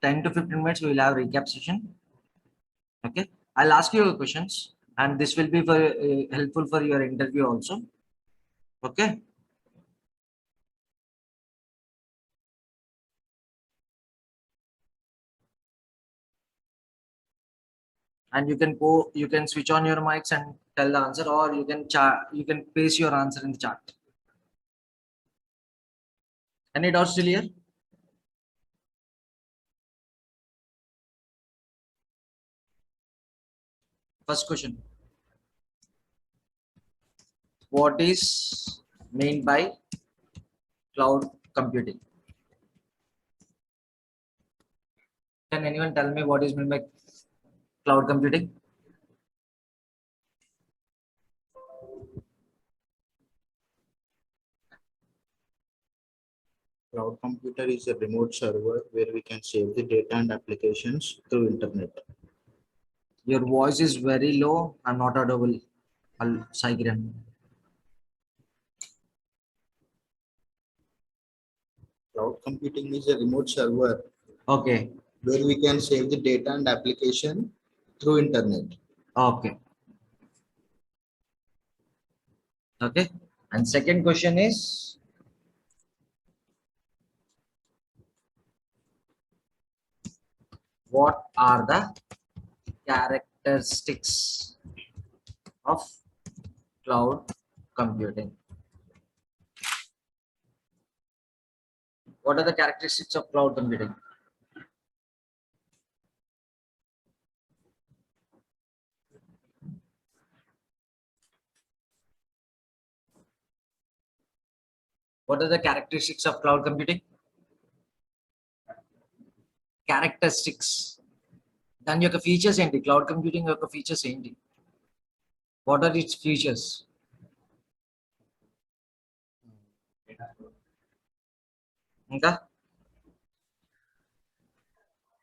10 to 15 minutes, we will have recap session. Okay. I'll ask you questions and this will be for, helpful for your interview also. Okay. And you can switch on your mics and tell the answer, or you can paste your answer in the chat. Any doubts still here? First question. What is meant by cloud computing? Can anyone tell me what is meant by cloud computing? Cloud computer is a remote server where we can save the data and applications through internet. Your voice is very low. I'm not audible. Saikiran. Cloud computing is a remote server Okay. where we can save the data and application through internet. Okay. Okay. And second question is, what are the characteristics of cloud computing? What are the characteristics of cloud computing? What are the characteristics of cloud computing? Characteristics. Then your features ఏంటి? Cloud computing యొక్క features ఏంటి? What are its features? Okay.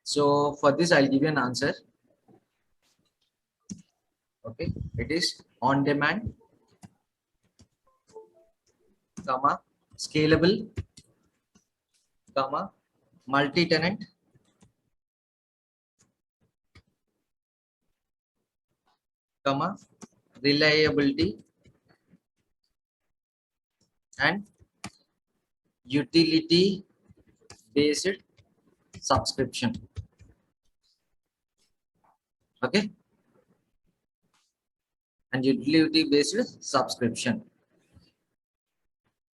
So for this, I'll give you an answer. Okay, it is on demand, comma, scalable, comma, multi-tenant, comma, reliability, and utility based subscription. Okay, and utility based subscription.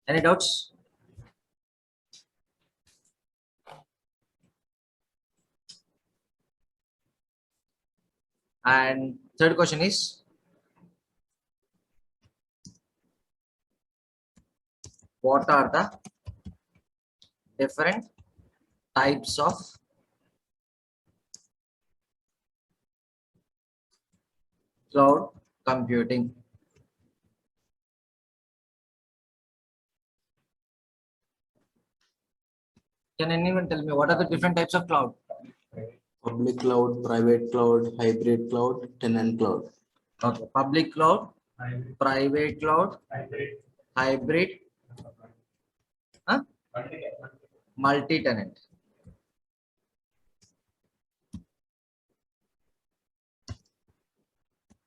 Any doubts? And third question is, what are the different types of cloud computing? Can anyone tell me what are the different types of cloud? Public cloud, private cloud, hybrid cloud, tenant cloud. Okay, public cloud, private cloud, hybrid, huh? Multi-tenant.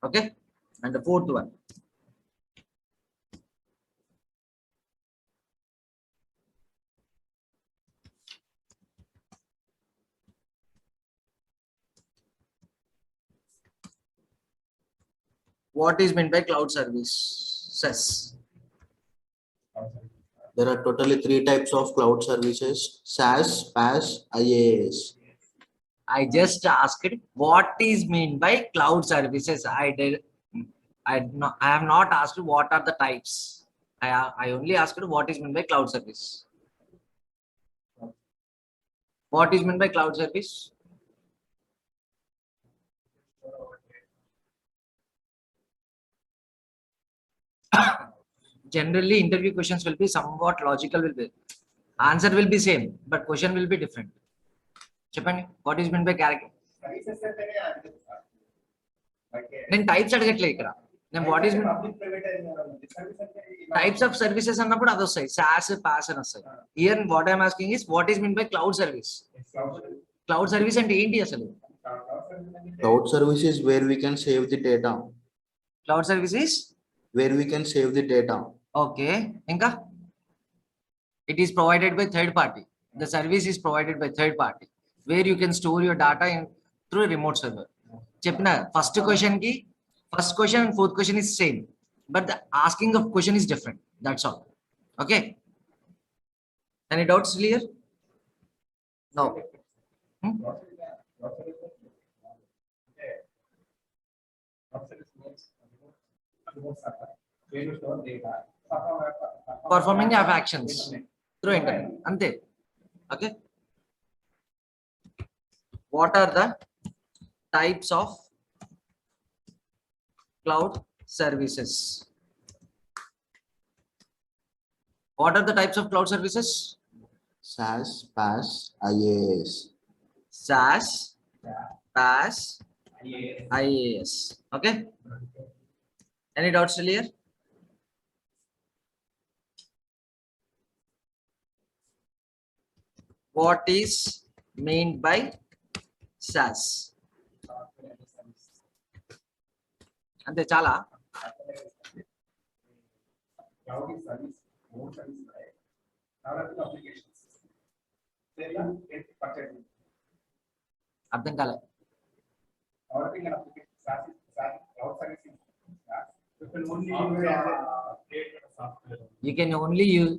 Okay, and the fourth one. What is meant by cloud services? There are totally 3 types of cloud services: SaaS, PaaS, IaaS. I just asked what is meant by cloud services. I have not asked what are the types. I only asked what is meant by cloud service. What is meant by cloud service? Generally, interview questions will be somewhat logical. Will be answer will be same, but question will be different. Chepandi, what is meant by character? Then types అడగట్లే ఇక్కడ. Then what is types of services అన్నప్పుడు అది వస్తాయి. SaaS, PaaS అని వస్తాయి. Here what I am asking is what is meant by cloud service? Cloud service అంటే ఏంటి అసలు? Cloud service is where we can save the data. Cloud services Where we can save the data. Okay, ఇంకా it is provided by third party. The service is provided by third party where you can store your data in through a remote server. చెప్పిన first question కి first question and fourth question is same, but the asking of question is different. That's all. Okay, any doubts clear? No. Performing of actions through internet. Ante. Okay. What are the types of cloud services? What are the types of cloud services? SaaS, PaaS, IaaS. SaaS, PaaS, IaaS. Okay. Any doubts clear? What is meant by SaaS? ante chala. Cloud is service, more service, right? Developing applications. Purchasing. అర్థం కాలే. Developing an application, SaaS, cloud service is SaaS. You can only create a software. You can only use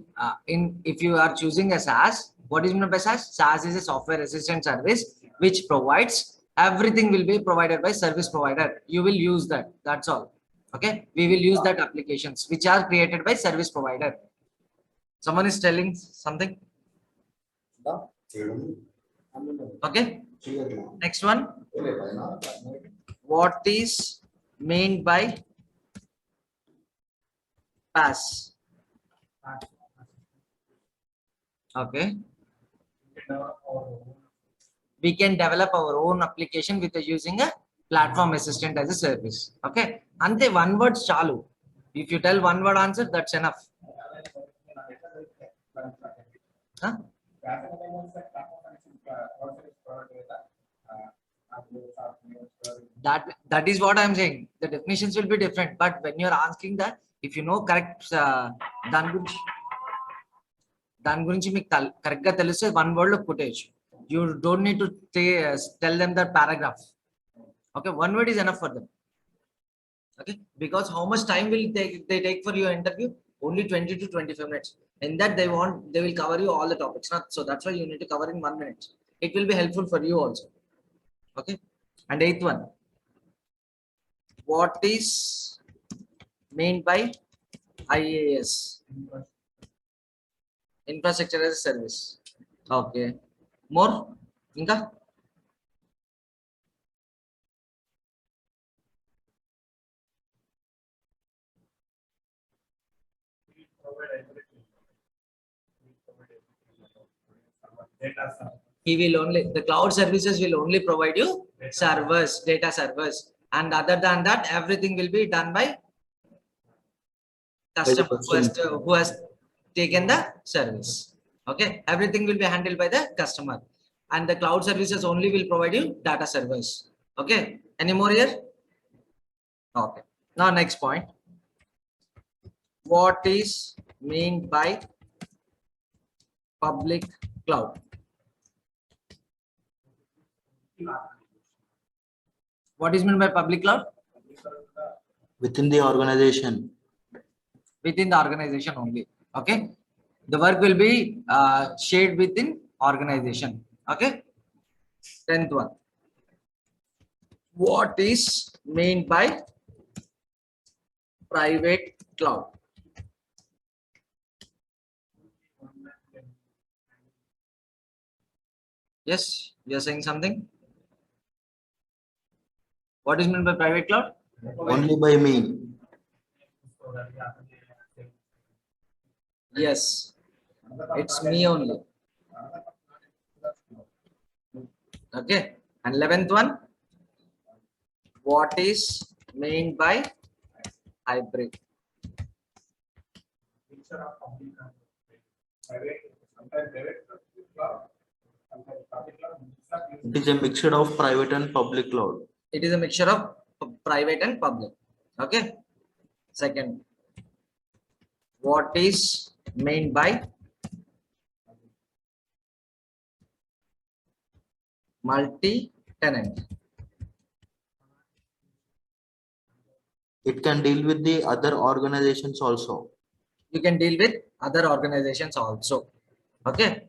if you are choosing a SaaS. What is meant by SaaS? SaaS is a software assistant service which provides everything will be provided by service provider. You will use that. That's all. Okay, we will use that applications which are created by service provider. Someone is telling something. Okay, next one. What is meant by PaaS? Okay, we can develop our own application with using a platform assistant as a service. Okay, ante one word chalu. If you tell one word answer, that's enough. Huh? That is what I'm saying. The definitions will be different, but when you're asking that, if you know correct దాని గురించి మీకు correct గా తెలిస్తే one word లో కొట్టేయచ్చు. You don't need to tell them the paragraph. Okay, one word is enough for them. Okay, because how much time will they take for your interview? Only 20 to 25 minutes. In that they will cover you all the topics. So that's why you need to cover in 1 minute. It will be helpful for you also. Okay, and eighth one. What is meant by IaaS? Infrastructure as a service. Okay, more inka. He will only, the cloud services will only provide you servers, data servers, and other than that everything will be done by customer who has taken the service. Okay, everything will be handled by the customer, and the cloud services only will provide you data servers. Okay, any more here? Okay, now next point. What is meant by public cloud? What is meant by public cloud? Within the organization. Within the organization only. Okay, the work will be shared within organization. Okay, 10th one. What is meant by private cloud? Yes, you are saying something. What is meant by private cloud? Only by me. Yes, it's me only. Okay, and 11th one. What is meant by hybrid? Mixture of public and private, sometimes private cloud, Public cloud, mix of using It is a mixture of private and public cloud. It is a mixture of private and public. Okay. Second, what is meant by multi-tenant? It can deal with the other organizations also. You can deal with other organizations also. Okay.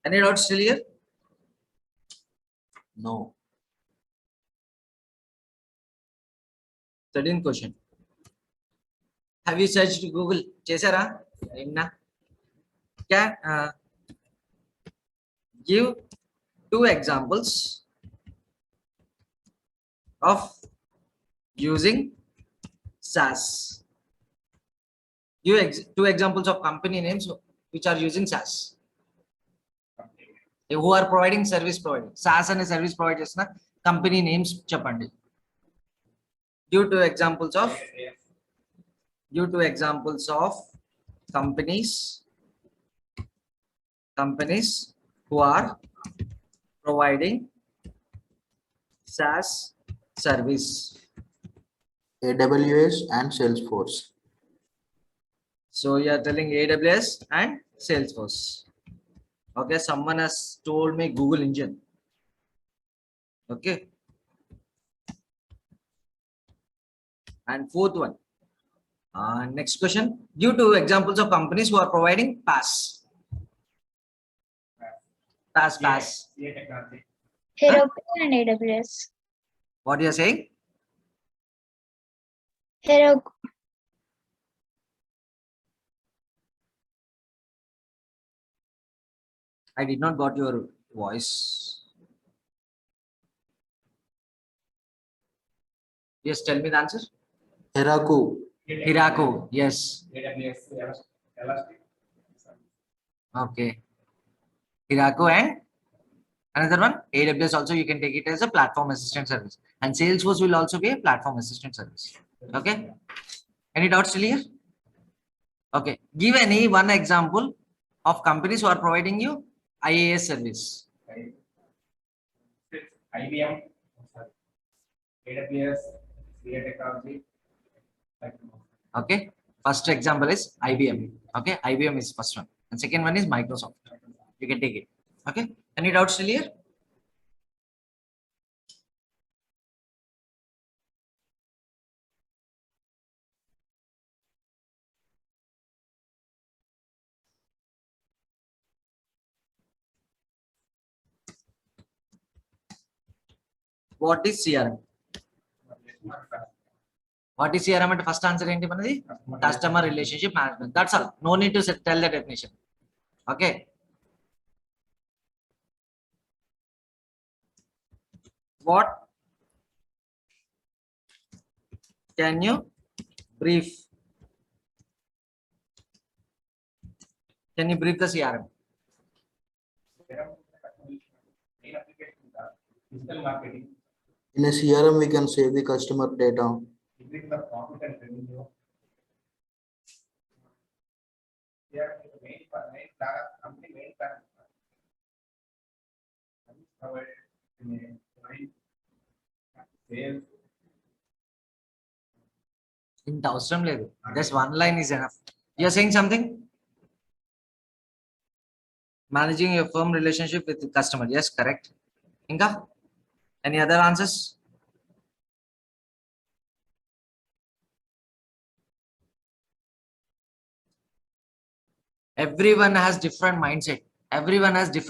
Any doubts still here? No. 13th question. Have you searched Google? Chesara? Inna? Can give 2 examples of using SaaS. Give 2 examples of company names which are using SaaS. Who are providing service provider. SaaS and service providers na company names chapandi. Give 2 examples of companies who are providing SaaS service. AWS and Salesforce. So you are telling AWS and Salesforce. Okay, someone has told me Google engine. Okay. And 4th one. Next question. Give 2 examples of companies who are providing PaaS. PaaS. CA technology. Heroku and AWS. What you are saying? Heroku. I did not got your voice. Yes, tell me the answer. Heroku. Hiraku. Yes. AWS, Elastic. Okay. Hiraku and another one, AWS also you can take it as a platform assistant service. And Salesforce will also be a platform assistant service. Okay. Any doubts still here? Okay. Give any one example of companies who are providing you IaaS service. IBM, AWS, CA technology. Okay. First example is IBM. Okay. IBM is first one. And second one is Microsoft. You can take it. Okay. Any doubts still here? What is CRM? What is CRM? At first answer ఏంటి మనది? Customer relationship management. That's all. No need to tell the definition. Okay. What can you brief? Can you brief the CRM? Main application is digital marketing, In a CRM, we can save the customer data. increase the profit and revenue. Here is the main plan, company main plan. Provided in a line, sales, ఇంత అవసరం లేదు. Just one line is enough. You are saying something? Managing your firm relationship with the customer. Yes, correct. Inka? Any other answers? Everyone has different mindset. Everyone has different